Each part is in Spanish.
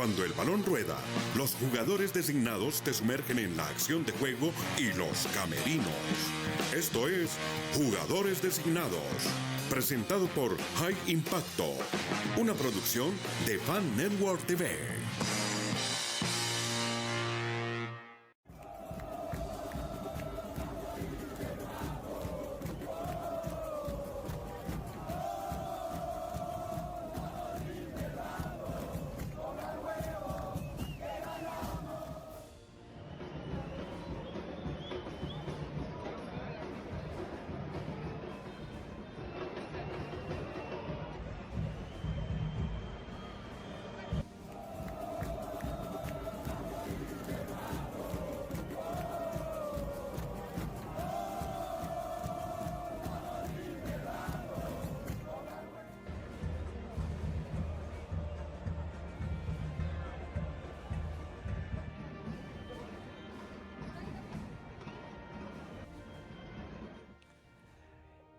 Cuando el balón rueda, los jugadores designados te sumergen en la acción de juego y los camerinos. Esto es Jugadores Designados, presentado por High Impacto, una producción de Fan Network TV.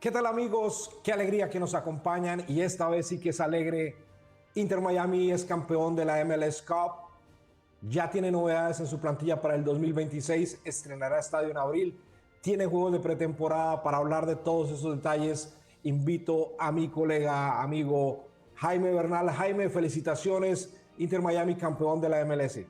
¿Qué tal, amigos? Qué alegría que nos acompañan, y esta vez sí que es alegre. Inter Miami es campeón de la MLS Cup, ya tiene novedades en su plantilla para el 2026, estrenará estadio en abril, tiene juegos de pretemporada. Para hablar de todos esos detalles, invito a mi colega, amigo Jaime Bernal. Jaime, felicitaciones, Inter Miami campeón de la MLS.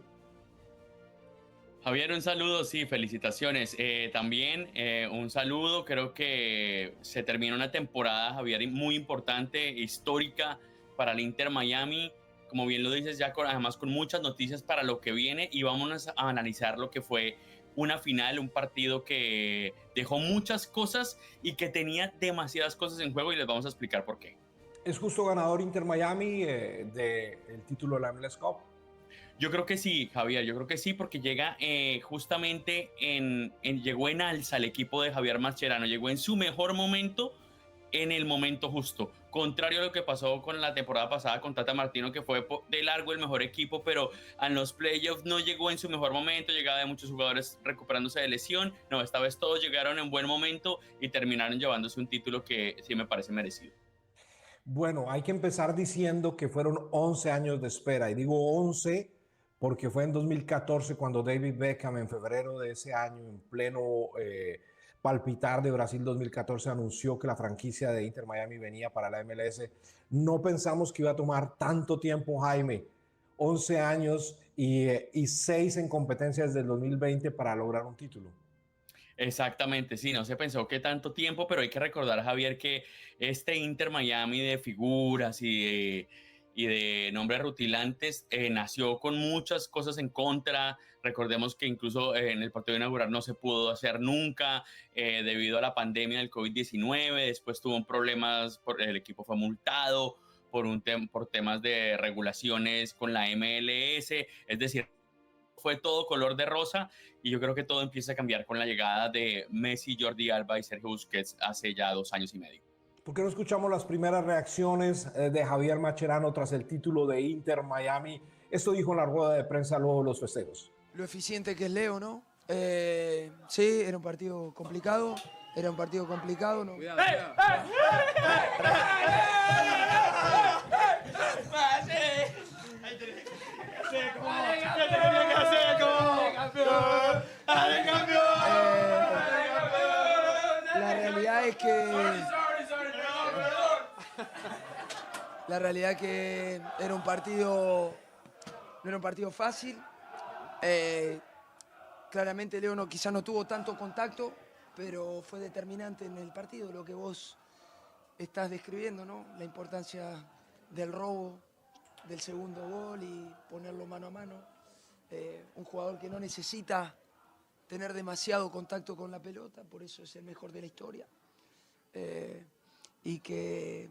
Javier, un saludo, sí, felicitaciones. También un saludo, creo que se termina una temporada, Javier, muy importante, histórica para el Inter Miami. Como bien lo dices, ya además con muchas noticias para lo que viene, y vámonos a analizar lo que fue una final, un partido que dejó muchas cosas y que tenía demasiadas cosas en juego, y les vamos a explicar por qué. ¿Es justo ganador Inter Miami del título de la MLS Cup? Yo creo que sí, Javier, yo creo que sí, porque llega justamente llegó en alza el equipo de Javier Mascherano, llegó en su mejor momento, en el momento justo. Contrario a lo que pasó con la temporada pasada con Tata Martino, que fue de largo el mejor equipo, pero en los playoffs no llegó en su mejor momento, llegaba de muchos jugadores recuperándose de lesión. No, esta vez todos llegaron en buen momento y terminaron llevándose un título que sí me parece merecido. Bueno, hay que empezar diciendo que fueron 11 años de espera, y digo 11 porque fue en 2014 cuando David Beckham, en febrero de ese año, en pleno palpitar de Brasil 2014, anunció que la franquicia de Inter Miami venía para la MLS. No pensamos que iba a tomar tanto tiempo, Jaime. 11 años y 6 en competencias del 2020 para lograr un título. Exactamente, sí, no se pensó que tanto tiempo, pero hay que recordar, Javier, que este Inter Miami de figuras y de nombres rutilantes nació con muchas cosas en contra. Recordemos que incluso en el partido inaugural no se pudo hacer nunca debido a la pandemia del COVID-19. Después tuvo problemas, el equipo fue multado por temas de regulaciones con la MLS, es decir, fue todo color de rosa, y yo creo que todo empieza a cambiar con la llegada de Messi, Jordi Alba y Sergio Busquets hace ya 2 años y medio. ¿Por qué no escuchamos las primeras reacciones de Javier Mascherano tras el título de Inter Miami? Esto dijo en la rueda de prensa luego de los festejos. Lo eficiente que es Leo, ¿no? Sí, era un partido complicado. ¿No? Cuidado, La realidad es que era un partido, no era un partido fácil. Claramente Leo quizá no tuvo tanto contacto, pero fue determinante en el partido, lo que vos estás describiendo, ¿no? La importancia del robo, del segundo gol y ponerlo mano a mano. Un jugador que no necesita tener demasiado contacto con la pelota, por eso es el mejor de la historia. Y que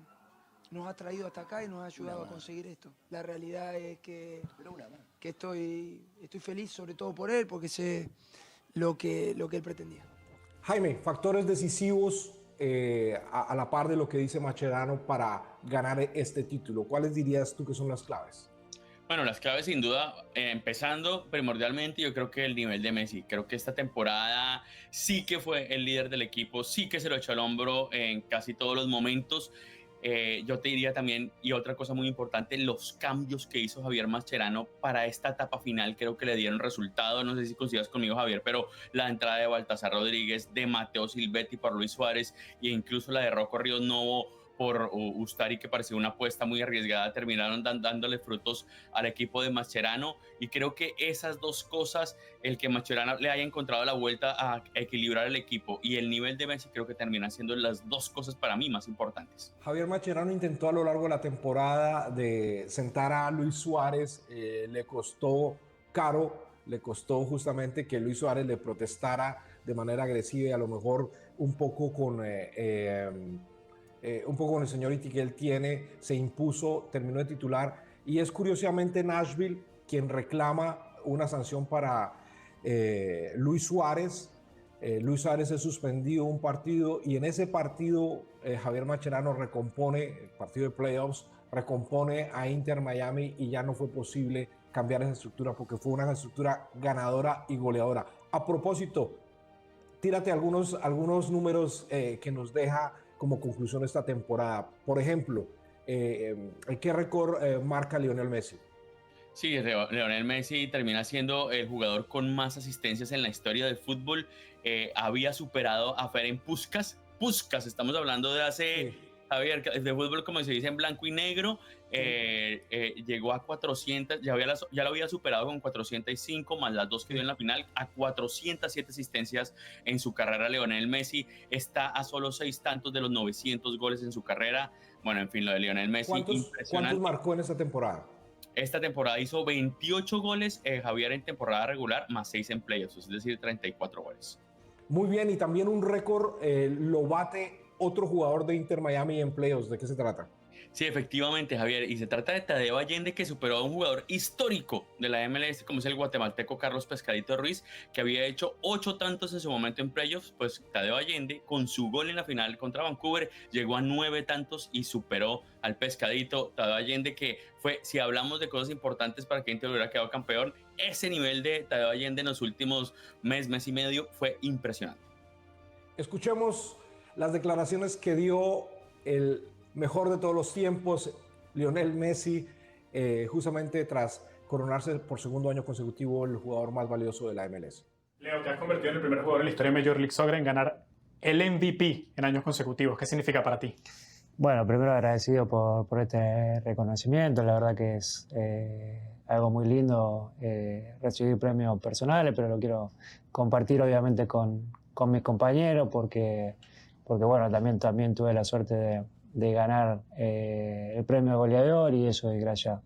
nos ha traído hasta acá y nos ha ayudado a conseguir esto. La realidad es que estoy feliz, sobre todo por él, porque sé lo que él pretendía. Jaime, factores decisivos a la par de lo que dice Mascherano para ganar este título. ¿Cuáles dirías tú que son las claves? Bueno, las claves sin duda, empezando primordialmente, yo creo que el nivel de Messi. Creo que esta temporada sí que fue el líder del equipo, sí que se lo echó al hombro en casi todos los momentos. Yo te diría también, y otra cosa muy importante, los cambios que hizo Javier Mascherano para esta etapa final creo que le dieron resultado. No sé si coincidas conmigo, Javier, pero la entrada de Baltasar Rodríguez, de Mateo Silvetti por Luis Suárez e incluso la de Rocco Ríos Novo por Ustari, que parecía una apuesta muy arriesgada, terminaron dándole frutos al equipo de Mascherano, y creo que esas dos cosas, el que Mascherano le haya encontrado la vuelta a equilibrar el equipo y el nivel de Messi, creo que terminan siendo las dos cosas para mí más importantes. Javier Mascherano intentó a lo largo de la temporada de sentar a Luis Suárez, le costó caro, le costó justamente que Luis Suárez le protestara de manera agresiva y a lo mejor un poco con el seniority que él tiene, se impuso, terminó de titular, y es curiosamente Nashville quien reclama una sanción para Luis Suárez. Luis Suárez es suspendido un partido, y en ese partido Javier Mascherano recompone, el partido de playoffs, recompone a Inter Miami, y ya no fue posible cambiar esa estructura porque fue una estructura ganadora y goleadora. A propósito, tírate algunos números que nos deja como conclusión esta temporada. Por ejemplo, ¿qué récord marca Lionel Messi? Sí, Lionel Messi termina siendo el jugador con más asistencias en la historia del fútbol. Había superado a Ferenc Puskás. Puskás, estamos hablando de hace, sí, Javier, de fútbol como se dice en blanco y negro. Llegó a 400, ya lo había superado con 405 más las dos que dio en la final, a 407 asistencias en su carrera. Lionel Messi está a solo 6 tantos de los 900 goles en su carrera. Bueno, en fin, lo de Lionel Messi, impresionante. ¿Cuántos marcó en esta temporada? Esta temporada hizo 28 goles, Javier, en temporada regular, más 6 en playoffs, es decir, 34 goles. Muy bien, y también un récord lo bate otro jugador de Inter Miami en playoffs. ¿De qué se trata? Sí, efectivamente, Javier, y se trata de Tadeo Allende, que superó a un jugador histórico de la MLS, como es el guatemalteco Carlos Pescadito Ruiz, que había hecho 8 tantos en su momento en playoffs. Pues Tadeo Allende, con su gol en la final contra Vancouver, llegó a 9 tantos y superó al Pescadito. Tadeo Allende, que fue, si hablamos de cosas importantes para que Inter hubiera quedado campeón, ese nivel de Tadeo Allende en los últimos mes y medio fue impresionante. Escuchemos las declaraciones que dio el mejor de todos los tiempos, Lionel Messi, justamente tras coronarse por segundo año consecutivo el jugador más valioso de la MLS. Leo, te has convertido en el primer jugador en la historia de Major League Soccer en ganar el MVP en años consecutivos. ¿Qué significa para ti? Bueno, primero agradecido por este reconocimiento. La verdad que es algo muy lindo recibir premios personales, pero lo quiero compartir obviamente con mis compañeros porque bueno, también tuve la suerte de ganar el premio de goleador, y eso es gracias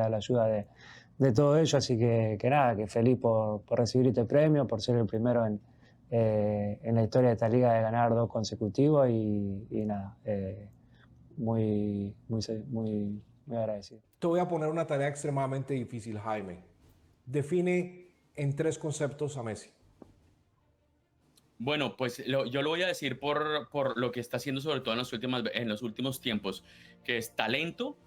a la ayuda de todo ello. Así que nada, que feliz por recibir este premio, por ser el primero en la historia de esta liga de ganar 2 consecutivos, y nada, muy agradecido. Te voy a poner una tarea extremadamente difícil, Jaime. Define en 3 conceptos a Messi. Bueno, pues yo lo voy a decir por lo que está haciendo, sobre todo en los últimos tiempos, que es talento,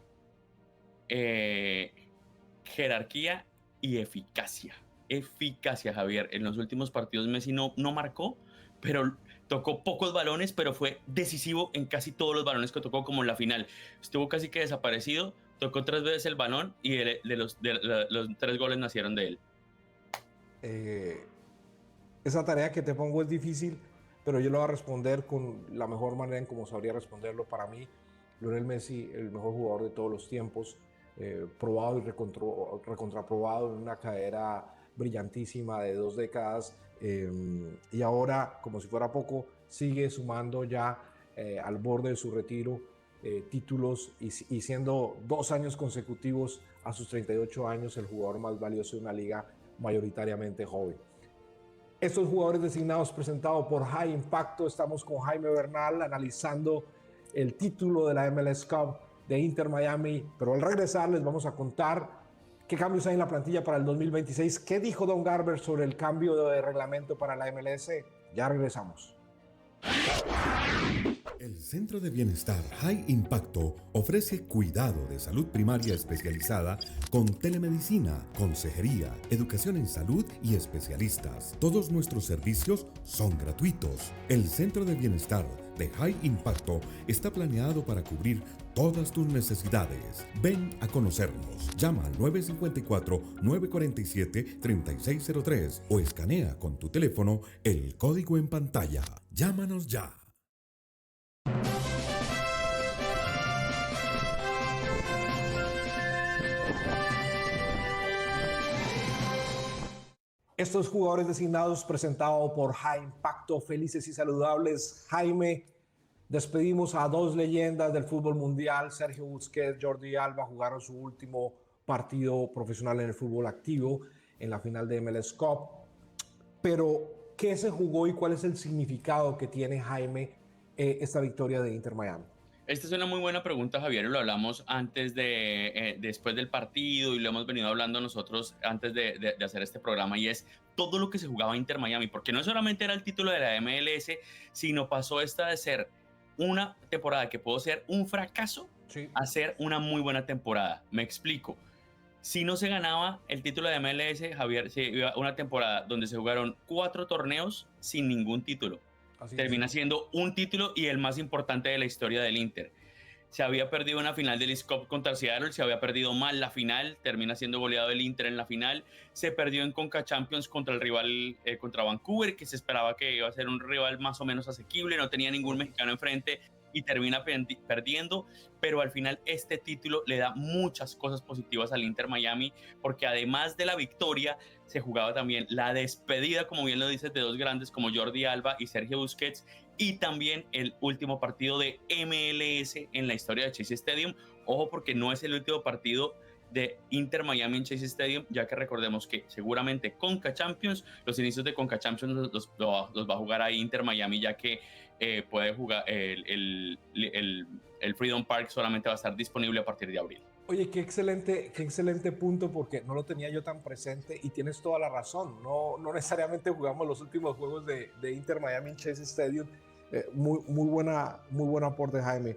jerarquía y eficacia. Eficacia, Javier. En los últimos partidos Messi no marcó, pero tocó pocos balones, pero fue decisivo en casi todos los balones que tocó, como en la final. Estuvo casi que desaparecido, tocó 3 veces el balón, y los 3 goles nacieron de él. Esa tarea que te pongo es difícil, pero yo lo voy a responder con la mejor manera en como sabría responderlo. Para mí, Lionel Messi, el mejor jugador de todos los tiempos, probado y recontraprobado en una carrera brillantísima de 2 décadas, y ahora, como si fuera poco, sigue sumando ya al borde de su retiro títulos, y siendo 2 años consecutivos a sus 38 años el jugador más valioso de una liga mayoritariamente joven. Estos jugadores designados presentados por High Impacto. Estamos con Jaime Bernal analizando el título de la MLS Cup de Inter Miami, pero al regresar les vamos a contar qué cambios hay en la plantilla para el 2026, qué dijo Don Garber sobre el cambio de reglamento para la MLS. Ya regresamos. El Centro de Bienestar High Impacto ofrece cuidado de salud primaria especializada con telemedicina, consejería, educación en salud y especialistas. Todos nuestros servicios son gratuitos. El Centro de Bienestar de High Impacto está planeado para cubrir todas tus necesidades. Ven a conocernos. Llama al 954-947-3603 o escanea con tu teléfono el código en pantalla. Llámanos ya. Estos jugadores designados presentados por High Impacto, felices y saludables. Jaime, despedimos a dos leyendas del fútbol mundial, Sergio Busquets, Jordi Alba, jugaron su último partido profesional en el fútbol activo en la final de MLS Cup. Pero, ¿qué se jugó y cuál es el significado que tiene, Jaime, esta victoria de Inter Miami? Esta es una muy buena pregunta, Javier, y lo hablamos después del partido y lo hemos venido hablando nosotros antes de hacer este programa, y es todo lo que se jugaba Inter Miami, porque no solamente era el título de la MLS, sino pasó esta de ser una temporada que pudo ser un fracaso a ser una muy buena temporada. Me explico. Si no se ganaba el título de MLS, Javier, se iba una temporada donde se jugaron 4 torneos sin ningún título. Termina siendo un título y el más importante de la historia del Inter. Se había perdido una final del Leagues Cup contra Seattle, se había perdido mal la final, termina siendo goleado el Inter en la final, se perdió en Conca Champions contra el rival, contra Vancouver, que se esperaba que iba a ser un rival más o menos asequible, no tenía ningún mexicano enfrente y termina perdiendo, pero al final este título le da muchas cosas positivas al Inter Miami, porque además de la victoria, se jugaba también la despedida, como bien lo dices, de dos grandes como Jordi Alba y Sergio Busquets, y también el último partido de MLS en la historia de Chase Stadium. Ojo, porque no es el último partido de Inter Miami en Chase Stadium, ya que recordemos que seguramente Conca Champions, los inicios de Conca Champions los va a jugar ahí Inter Miami, ya que puede jugar el Freedom Park solamente va a estar disponible a partir de abril. Oye, qué excelente punto, porque no lo tenía yo tan presente y tienes toda la razón. No necesariamente jugamos los últimos juegos de Inter Miami en Chase Stadium. Muy buen aporte, Jaime.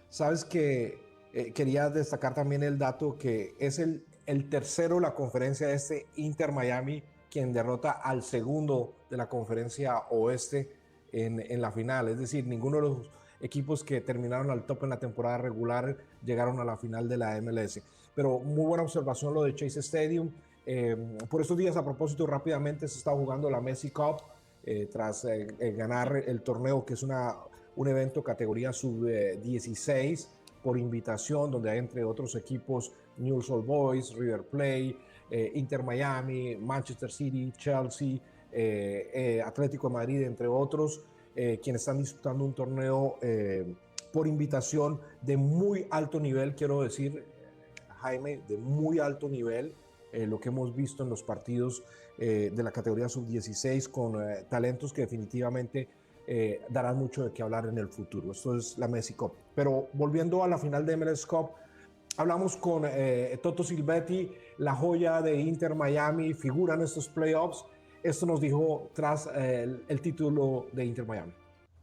Sabes que quería destacar también el dato que es el tercero de la conferencia este, Inter Miami, quien derrota al segundo de la conferencia oeste en la final. Es decir, ninguno de los equipos que terminaron al top en la temporada regular llegaron a la final de la MLS. Pero muy buena observación lo de Chase Stadium. Por estos días, a propósito, rápidamente se está jugando la Messi Cup tras ganar el torneo, que es un evento categoría sub-16 por invitación, donde hay entre otros equipos Newell's Old Boys, River Plate, Inter Miami, Manchester City, Chelsea, Atlético de Madrid, entre otros, quienes están disputando un torneo por invitación de muy alto nivel, quiero decir, Jaime, de muy alto nivel, lo que hemos visto en los partidos de la categoría sub-16 con talentos que definitivamente darán mucho de qué hablar en el futuro. Esto es la Messi Cup. Pero volviendo a la final de MLS Cup, hablamos con Toto Silvetti, la joya de Inter Miami, figura en estos playoffs. Esto nos dijo tras el título de Inter Miami.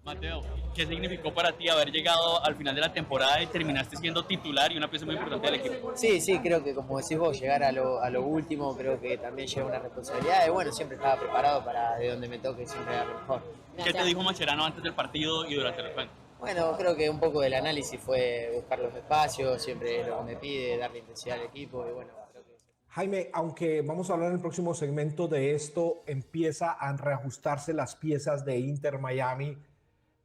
Mateo, ¿qué significó para ti haber llegado al final de la temporada y terminaste siendo titular y una pieza muy importante del equipo? Sí, creo que como decís vos, llegar a lo último creo que también lleva una responsabilidad y bueno, siempre estaba preparado para de donde me toque siempre dar lo mejor. ¿Qué te dijo Mascherano antes del partido y durante el encuentro? Bueno, creo que un poco del análisis fue buscar los espacios, siempre lo que me pide, darle intensidad al equipo y bueno, creo que... Jaime, aunque vamos a hablar en el próximo segmento de esto, empieza a reajustarse las piezas de Inter Miami.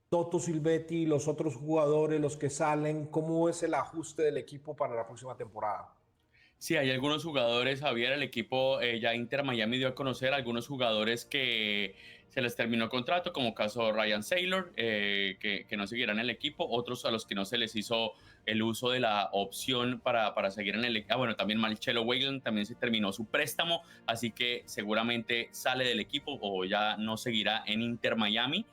Toto Silvetti, los otros jugadores, los que salen, ¿cómo es el ajuste del equipo para la próxima temporada? Sí, hay algunos jugadores, Javier, el equipo ya Inter Miami dio a conocer algunos jugadores que se les terminó contrato, como caso Ryan Saylor, que no seguirán en el equipo, otros a los que no se les hizo el uso de la opción para seguir en el equipo. Bueno, también Marcelo Weyland también se terminó su préstamo, así que seguramente sale del equipo o ya no seguirá en Inter Miami.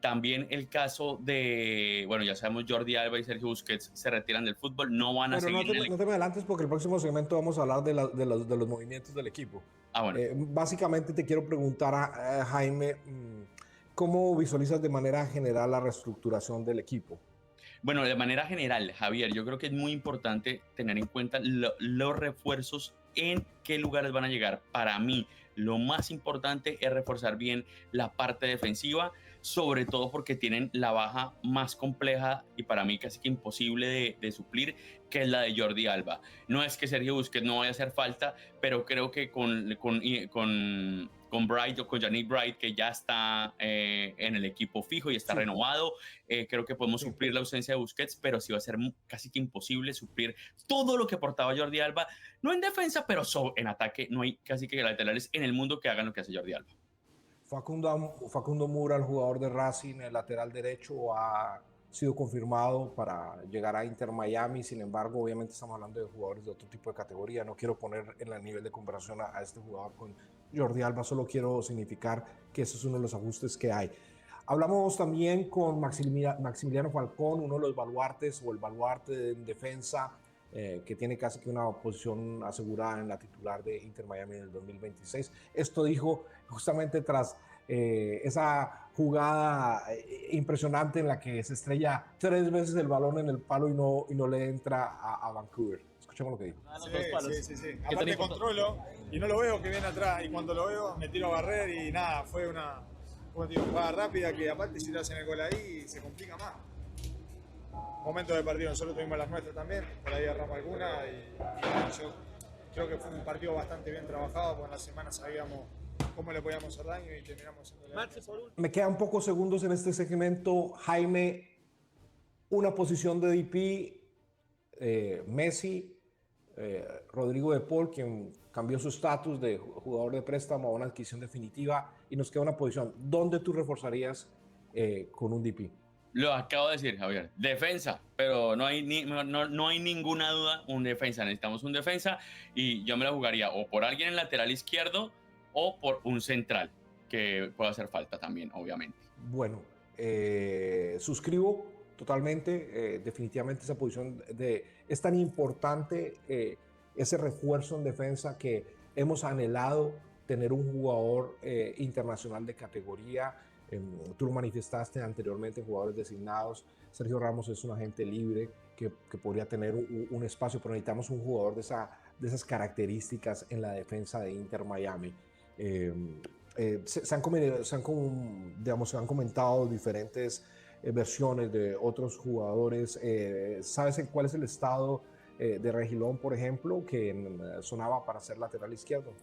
También el caso de, bueno, ya sabemos, Jordi Alba y Sergio Busquets se retiran del fútbol, no van a seguir en el equipo. No te me adelantes porque el próximo segmento vamos a hablar de los movimientos del equipo. Bueno. Básicamente te quiero preguntar a Jaime, ¿cómo visualizas de manera general la reestructuración del equipo? Bueno, de manera general, Javier, yo creo que es muy importante tener en cuenta los refuerzos, en qué lugares van a llegar. Para mí, lo más importante es reforzar bien la parte defensiva. sobre todo porque tienen la baja más compleja y para mí casi que imposible de suplir, que es la de Jordi Alba. No es que Sergio Busquets no vaya a hacer falta, pero creo que con Bright o con Yannick Bright, que ya está en el equipo fijo y está renovado, creo que podemos suplir la ausencia de Busquets, pero sí va a ser casi que imposible suplir todo lo que aportaba Jordi Alba, no en defensa, pero en ataque. No hay casi que laterales en el mundo que hagan lo que hace Jordi Alba. Facundo Mura, el jugador de Racing, el lateral derecho, ha sido confirmado para llegar a Inter Miami. Sin embargo, obviamente estamos hablando de jugadores de otro tipo de categoría. No quiero poner en el nivel de comparación a este jugador con Jordi Alba, solo quiero significar que ese es uno de los ajustes que hay. Hablamos también con Maximiliano Falcón, uno de los baluartes o el baluarte en defensa, que tiene casi que una posición asegurada en la titular de Inter Miami en el 2026. Esto dijo justamente tras esa jugada impresionante en la que se estrella 3 veces el balón en el palo y no le entra a Vancouver. Escuchemos lo que dijo. Sí. Aparte controlo y no lo veo que viene atrás, y cuando lo veo me tiro a barrer y nada, fue una jugada rápida que aparte si lo hacen el gol ahí se complica más. Momentos de partido, nosotros tuvimos las nuestras también, por ahí agarramos alguna y yo creo que fue un partido bastante bien trabajado, porque en la semana sabíamos cómo le podíamos hacer daño y terminamos haciendo. Me quedan pocos segundos en este segmento. Jaime, una posición de DP, Messi, Rodrigo de Paul, quien cambió su estatus de jugador de préstamo a una adquisición definitiva, y nos queda una posición. ¿Dónde tú reforzarías con un DP? Lo acabo de decir, Javier. Defensa, pero no hay ninguna duda, un defensa. Necesitamos un defensa y yo me la jugaría o por alguien en lateral izquierdo o por un central, que pueda hacer falta también, obviamente. Bueno, suscribo totalmente. Definitivamente esa posición es tan importante, ese refuerzo en defensa, que hemos anhelado tener un jugador internacional de categoría. Tú lo manifestaste anteriormente en jugadores designados. Sergio Ramos es un agente libre que podría tener un espacio, pero necesitamos un jugador de esas características en la defensa de Inter Miami. Se han comentado diferentes versiones de otros jugadores. ¿Sabes cuál es el estado de Regilón, por ejemplo, que sonaba para ser lateral izquierdo?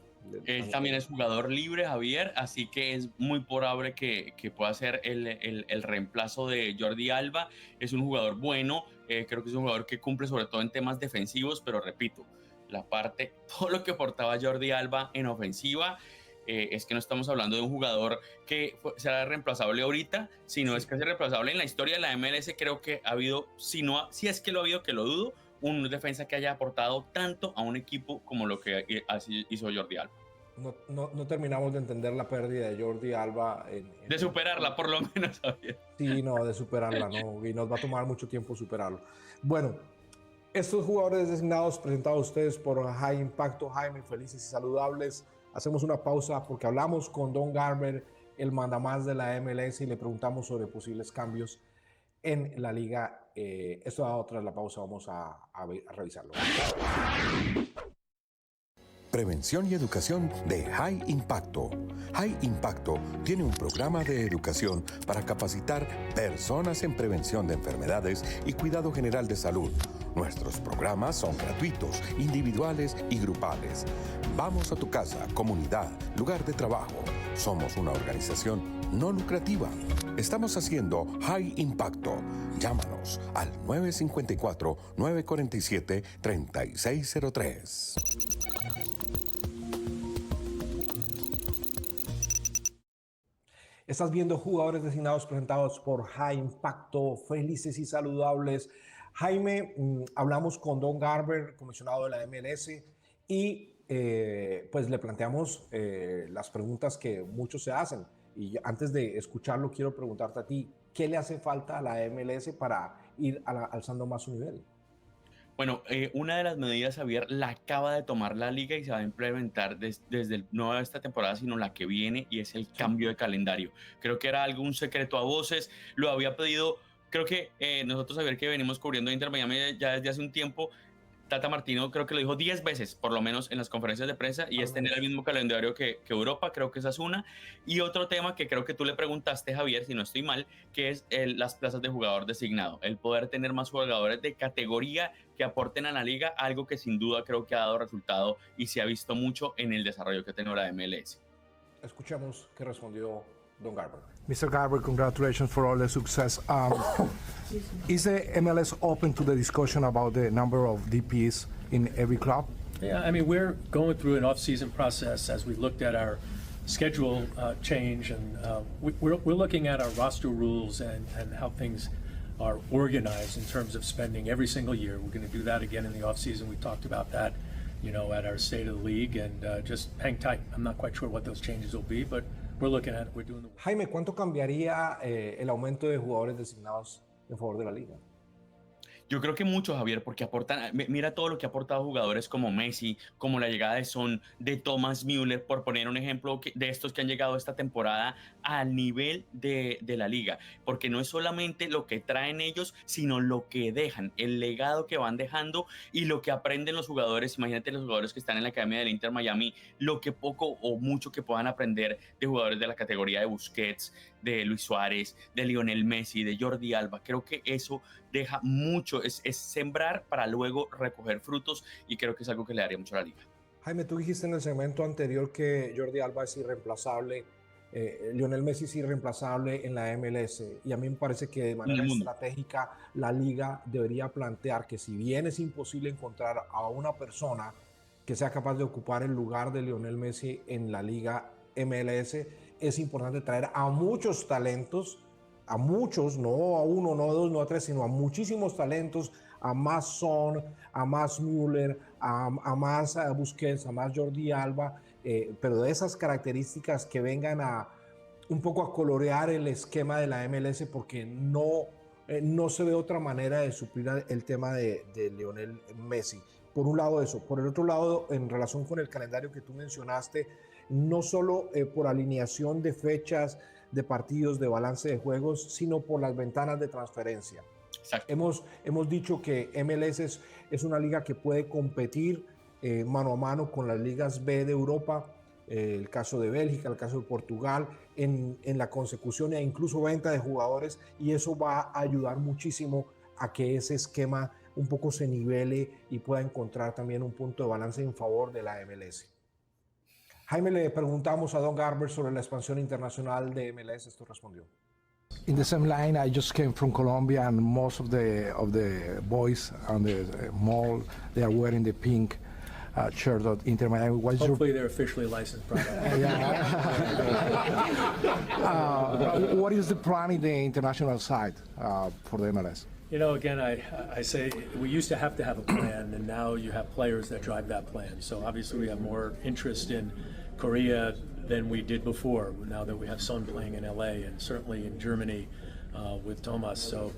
Él también es jugador libre, Javier, así que es muy probable que pueda ser el reemplazo de Jordi Alba. Es un jugador bueno, creo que es un jugador que cumple sobre todo en temas defensivos, pero repito, todo lo que aportaba Jordi Alba en ofensiva, es que no estamos hablando de un jugador que será reemplazable ahorita, sino es casi reemplazable en la historia de la MLS. Creo que ha habido, si es que lo ha habido, que lo dudo, un defensa que haya aportado tanto a un equipo como lo que hizo Jordi Alba. No terminamos de entender la pérdida de Jordi Alba. De superarla, por lo menos, Javier. Sí, no, de superarla, no, y nos va a tomar mucho tiempo superarlo. Bueno, estos jugadores designados presentados a ustedes por High Impacto. Jaime, felices y saludables. Hacemos una pausa porque hablamos con Don Garber, el mandamás de la MLS, y le preguntamos sobre posibles cambios en la liga. Esto tras la pausa vamos a revisarlo. Prevención y educación de High Impacto. High Impacto tiene un programa de educación para capacitar personas en prevención de enfermedades y cuidado general de salud. Nuestros programas son gratuitos, individuales y grupales. Vamos a tu casa, comunidad, lugar de trabajo. Somos una organización no lucrativa. Estamos haciendo High Impacto. Llámanos al 954-947-3603. Estás viendo Jugadores Designados presentados por High Impacto, felices y saludables. Jaime, hablamos con Don Garber, comisionado de la MLS, y pues le planteamos las preguntas que muchos se hacen. Y antes de escucharlo, quiero preguntarte a ti, ¿qué le hace falta a la MLS para ir alzando más su nivel? Bueno, una de las medidas, Javier, la acaba de tomar la liga y se va a implementar desde no esta temporada, sino la que viene, y es el cambio de calendario. Creo que era algo, un secreto a voces, lo había pedido, creo que nosotros, Javier, que venimos cubriendo Inter Miami ya desde hace un tiempo, Tata Martino creo que lo dijo 10 veces, por lo menos en las conferencias de prensa, y es tener el mismo calendario que Europa, creo que esa es una. Y otro tema que creo que tú le preguntaste, Javier, si no estoy mal, que es las plazas de jugador designado, el poder tener más jugadores de categoría que aporten a la liga, algo que sin duda creo que ha dado resultado y se ha visto mucho en el desarrollo que ha tenido la MLS. Escuchemos qué respondió Don Garber. Mr. Garber, congratulations for all the success. Is the MLS open to the discussion about the number of DPs in every club? Yeah, I mean, we're going through an off-season process as we looked at our schedule change, and we're looking at our roster rules and how things are organized in terms of spending every single year. We're going to do that again in the off-season. We talked about that, you know, at our State of the League, and just hang tight. I'm not quite sure what those changes will be, but we're looking at it. We're doing the work. Jaime, ¿cuánto cambiaría el aumento de jugadores designados en favor de la liga? Yo creo que mucho, Javier, porque aportan, mira todo lo que ha aportado jugadores como Messi, como la llegada de Son, de Thomas Müller, por poner un ejemplo de estos que han llegado esta temporada al nivel de la liga, porque no es solamente lo que traen ellos, sino lo que dejan, el legado que van dejando y lo que aprenden los jugadores. Imagínate los jugadores que están en la academia del Inter Miami, lo que poco o mucho que puedan aprender de jugadores de la categoría de Busquets, de Luis Suárez, de Lionel Messi, de Jordi Alba. Creo que eso deja mucho, es sembrar para luego recoger frutos, y creo que es algo que le daría mucho a la liga. Jaime, tú dijiste en el segmento anterior que Jordi Alba es irreemplazable, Lionel Messi es irreemplazable en la MLS, y a mí me parece que de manera estratégica la liga debería plantear que si bien es imposible encontrar a una persona que sea capaz de ocupar el lugar de Lionel Messi en la liga MLS, es importante traer a muchos talentos, a muchos, no a uno, no a dos, no a tres, sino a muchísimos talentos, a más Son, a más Müller, a más Busquets, a más Jordi Alba, pero de esas características que vengan a un poco a colorear el esquema de la MLS, porque no se ve otra manera de suplir el tema de Lionel Messi. Por un lado eso. Por el otro lado, en relación con el calendario que tú mencionaste, no solo por alineación de fechas, de partidos, de balance de juegos, sino por las ventanas de transferencia. Hemos dicho que MLS es una liga que puede competir mano a mano con las ligas B de Europa, el caso de Bélgica, el caso de Portugal, en la consecución e incluso venta de jugadores, y eso va a ayudar muchísimo a que ese esquema un poco se nivele y pueda encontrar también un punto de balance en favor de la MLS. Jaime, le preguntamos a Don Garber sobre la expansión internacional de MLS. Esto respondió. In the same line, I just came from Colombia, and most of the boys on the mall, they are wearing the pink shirt of Inter Miami. Hopefully they're officially licensed. What is the plan in the international side for the MLS? You know, again, I say we used to have a plan, and now you have players that drive that plan. So obviously we have more interest in Korea than we did before, now that we have Son playing in LA, and certainly in Germany with Thomas. So,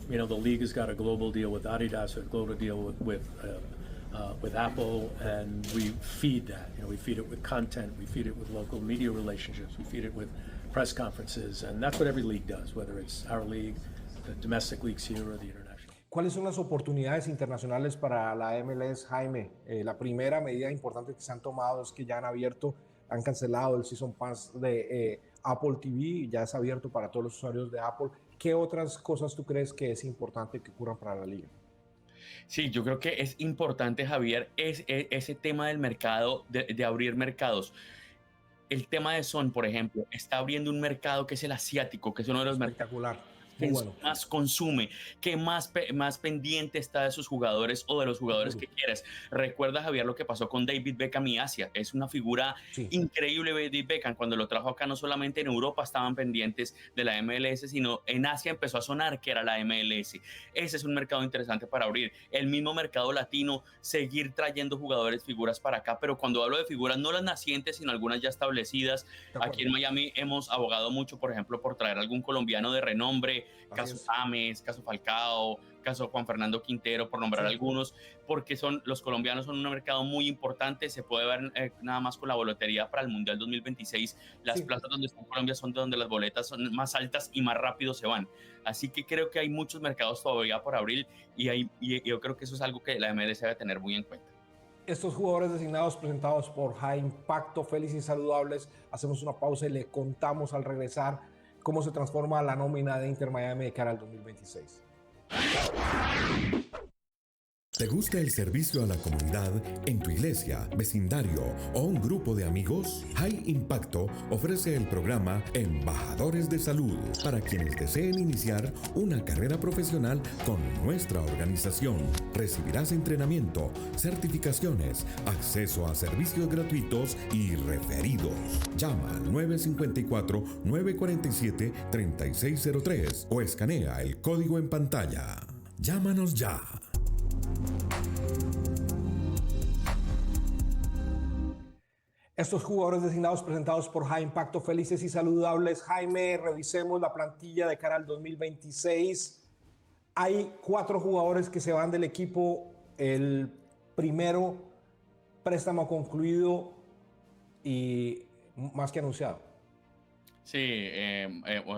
you know, the league has got a global deal with Adidas, a global deal with Apple, and we feed that. You know, we feed it with content, we feed it with local media relationships, we feed it with press conferences, and that's what every league does, whether it's our league, the domestic leagues here, or the international. ¿Cuáles son las oportunidades internacionales para la MLS, Jaime? La primera medida importante que se han tomado es que ya han cancelado el Season Pass de Apple TV, ya es abierto para todos los usuarios de Apple. ¿Qué otras cosas tú crees que es importante que ocurran para la liga? Sí, yo creo que es importante, Javier, ese tema del mercado, de abrir mercados. El tema de Son, por ejemplo, está abriendo un mercado que es el asiático, que es uno de los mercados que más consume, que más pendiente está de sus jugadores o de los jugadores que quieres. Recuerda, Javier, lo que pasó con David Beckham y Asia. Es una figura increíble, David Beckham. Cuando lo trajo acá, no solamente en Europa estaban pendientes de la MLS, sino en Asia empezó a sonar que era la MLS. Ese es un mercado interesante para abrir. El mismo mercado latino, seguir trayendo jugadores, figuras para acá, pero cuando hablo de figuras, no las nacientes, sino algunas ya establecidas. Aquí en Miami hemos abogado mucho, por ejemplo, por traer algún colombiano de renombre, caso James, caso Falcao, caso Juan Fernando Quintero, por nombrar algunos, porque los colombianos son un mercado muy importante. Se puede ver nada más con la boletería para el Mundial 2026. Las plazas donde está Colombia son de donde las boletas son más altas y más rápido se van. Así que creo que hay muchos mercados todavía por abrir y yo creo que eso es algo que la MLS debe tener muy en cuenta. Estos jugadores designados presentados por High Impacto, felices y saludables. Hacemos una pausa y le contamos al regresar cómo se transforma la nómina de Inter Miami de cara al 2026. ¿Te gusta el servicio a la comunidad en tu iglesia, vecindario o un grupo de amigos? High Impacto ofrece el programa Embajadores de Salud para quienes deseen iniciar una carrera profesional con nuestra organización. Recibirás entrenamiento, certificaciones, acceso a servicios gratuitos y referidos. Llama al 954-947-3603 o escanea el código en pantalla. Llámanos ya. Estos jugadores designados presentados por High Impacto, felices y saludables. Jaime, revisemos la plantilla de cara al 2026. Hay 4 jugadores que se van del equipo. El primero, préstamo concluido y más que anunciado. Sí,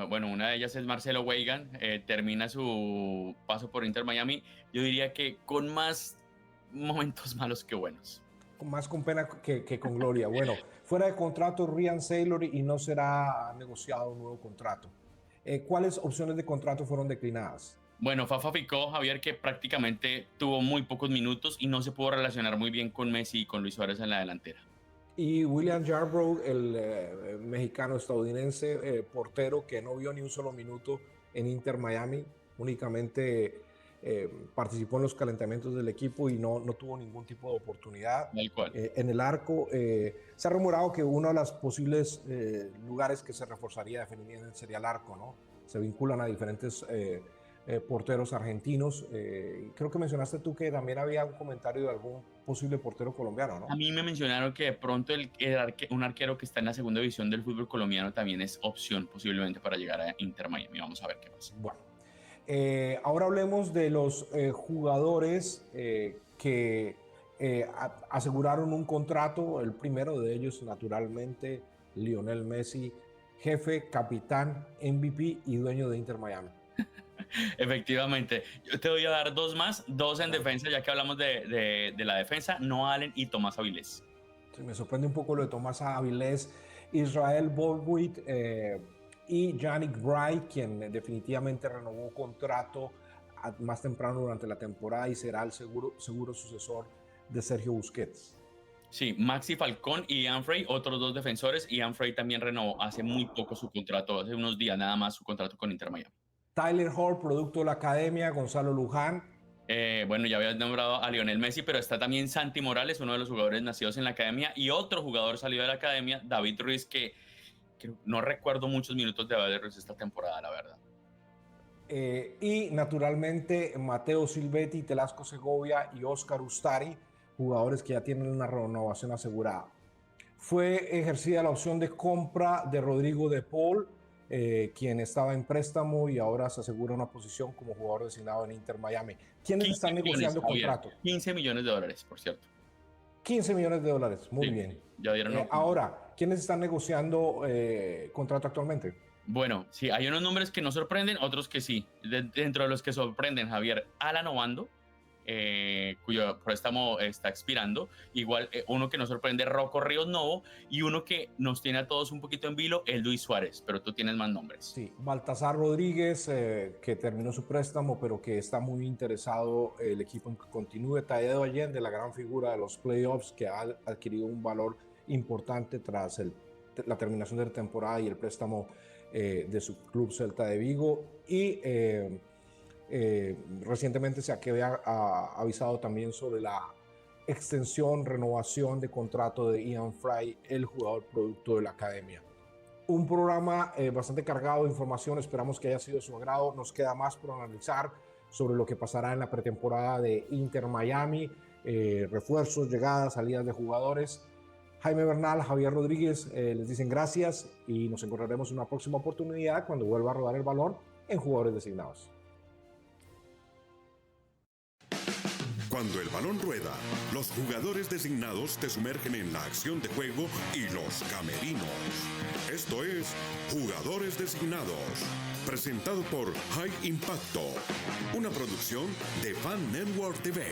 bueno, una de ellas es Marcelo Weigand, termina su paso por Inter Miami, yo diría que con más momentos malos que buenos. Más con pena que con gloria. Bueno, fuera de contrato Ryan Sailor y no será negociado un nuevo contrato. ¿Cuáles opciones de contrato fueron declinadas? Bueno, Fafa Ficó, Javier, que prácticamente tuvo muy pocos minutos y no se pudo relacionar muy bien con Messi y con Luis Suárez en la delantera. Y William Yarbrough, el mexicano-estadounidense portero que no vio ni un solo minuto en Inter Miami, únicamente participó en los calentamientos del equipo y no tuvo ningún tipo de oportunidad. En el arco se ha rumorado que uno de los posibles lugares que se reforzaría definitivamente sería el arco, ¿no? Se vinculan a diferentes porteros argentinos. Creo que mencionaste tú que también había un comentario de algún posible portero colombiano, ¿no? A mí me mencionaron que de pronto un arquero que está en la segunda división del fútbol colombiano también es opción posiblemente para llegar a Inter Miami. Vamos a ver qué pasa. Bueno, ahora hablemos de los jugadores que aseguraron un contrato. El primero de ellos, naturalmente, Lionel Messi, jefe, capitán, MVP y dueño de Inter Miami. Efectivamente, yo te voy a dar 2 más, 2 en defensa, ya que hablamos de la defensa, Noah Allen y Tomás Avilés. Sí, me sorprende un poco lo de Tomás Avilés, Israel Bowick y Yannick Wright, quien definitivamente renovó contrato más temprano durante la temporada y será el seguro sucesor de Sergio Busquets. Sí, Maxi Falcón y Ian Frey, otros 2 defensores. Ian Frey también renovó hace muy poco su contrato, hace unos días nada más su contrato con Inter Miami. Tyler Hall, producto de la academia, Gonzalo Luján. Bueno, ya habías nombrado a Lionel Messi, pero está también Santi Morales, uno de los jugadores nacidos en la academia, y otro jugador salido de la academia, David Ruiz, que no recuerdo muchos minutos de David Ruiz esta temporada, la verdad. Y naturalmente Mateo Silvetti, Telasco Segovia y Oscar Ustari, jugadores que ya tienen una renovación asegurada. Fue ejercida la opción de compra de Rodrigo de Paul, quien estaba en préstamo y ahora se asegura una posición como jugador designado en Inter Miami. ¿Quiénes están negociando contrato? 15 millones de dólares, por cierto. 15 millones de dólares, muy sí, bien. Ya dieron ahora, ¿quiénes están negociando contrato actualmente? Bueno, sí, hay unos nombres que no sorprenden, otros que sí. Dentro de los que sorprenden, Javier, Alan Obando, cuyo préstamo está expirando. Igual uno que nos sorprende, Rocco Ríos Novo, y uno que nos tiene a todos un poquito en vilo, el Luis Suárez, pero tú tienes más nombres. Sí, Baltasar Rodríguez, que terminó su préstamo, pero que está muy interesado el equipo en que continúe. Tadeo Allende, la gran figura de los playoffs, que ha adquirido un valor importante tras la terminación de la temporada y el préstamo de su club Celta de Vigo. Y recientemente se había avisado también sobre la extensión, renovación de contrato de Ian Frey, el jugador producto de la academia. Un programa bastante cargado de información, esperamos que haya sido de su agrado. Nos queda más por analizar sobre lo que pasará en la pretemporada de Inter Miami, refuerzos, llegadas, salidas de jugadores. Jaime Bernal, Javier Rodríguez les dicen gracias y nos encontraremos en una próxima oportunidad cuando vuelva a rodar el balón en Jugadores Designados. Cuando el balón rueda, los jugadores designados te sumergen en la acción de juego y los camerinos. Esto es Jugadores Designados, presentado por High Impacto, una producción de Fan Network TV.